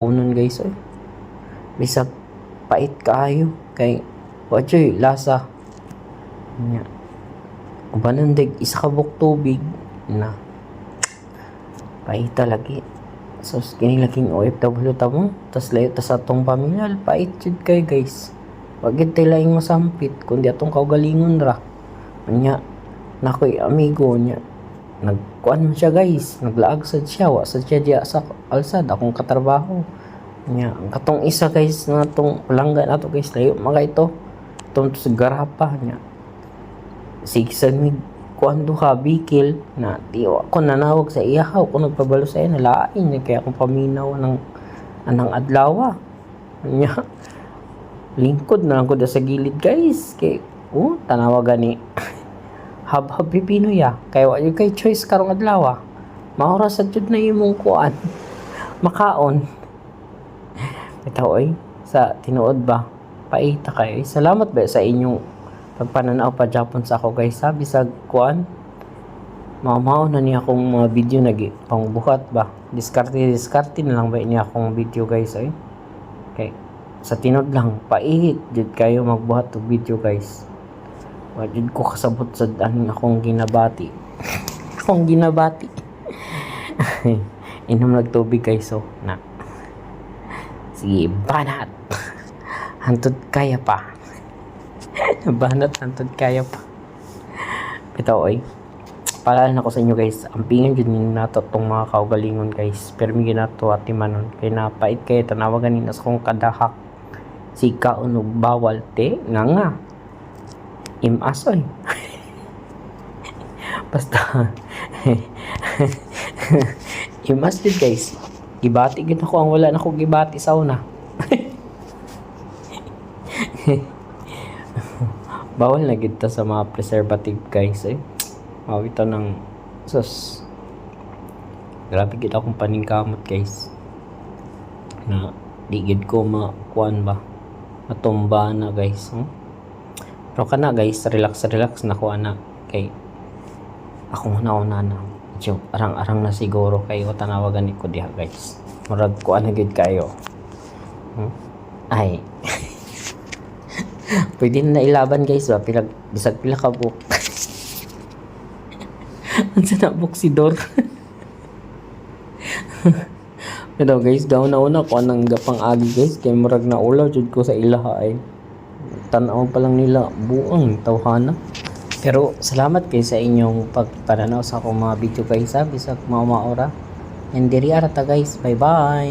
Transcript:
unon guys oy. Bisag pait kaayo kay wachoy lasa nya. Ubanan dig isa ka buk tubig na paita lagi. So kini laging OFW ta mo tas layo ta sa atong pamilya pait jud kay guys. Wa gid tay laing masampit kundi atong kaugalingon ra. Nya nakoy amigo nya nagkuan man siya guys, naglaag sad siya, wa sad siya diya sa alsad akong katrabaho nya. Katong isa guys na tong palanggan ato guys layo mga ito tong sa garapa nya sigsan mig kuan duha bikil na tiwa ko nanawag sa iyahaw ko nagpabalo sa iya nalain nya kaya akong paminaw ng anang adlaw nya. Lingkod na lang ko sa gilid guys kay tanawa gani hab-hab pipino ya kay wa jud kay choice karong adlaw maura sad jud na imong kuan makaon bitaw oy sa tinuod ba paita kay salamat ba sa inyong pagpananaw pa Japon sa ako guys ha. Bisag kuan mao na niya akong mga video nagi pangbuhat ba diskarte na lang ba niya akong video guys oy kay sa tinod lang paihit jud kayo magbuhat og video guys. Wa jud ko kasabot sa aning akong ginabati akong ginabati inom lang tubig guys so na sige banat hantod kaya pa banat hantod kaya pa bitaw oy paalala na ko sa inyo guys ampingan jud ninyo nato tong mga kaugalingon guys pero mi ginato atimanon kay napait kay tanawagan ni sa kong kadahak sika unog bawal te nga imas oy basta imas din guys gibati gid ako ang wala na ko gibati sa una bawal na gid ta sa mga preservative guys mawito ng sus grabe gid akong paningkamot guys na di gid ko makuan ba matumba na guys pero kana guys relax na ko ana kay akong nauna na medyo arang-arang na siguro kayo tanawagan ni ko diha guys murag ko ana gid kayo ay pwede na ilaban guys ba bisag pila ka book ansa na buksidor pero guys daw na una ko anang gapang agi guys kay murag na ulaw jud ko sa ilaha ay tanaw pa lang nila buang tawhana. Pero salamat kay sa inyong pagpananaw sa akong mga video guys ha bisag mao maora and diri ara ta guys bye bye.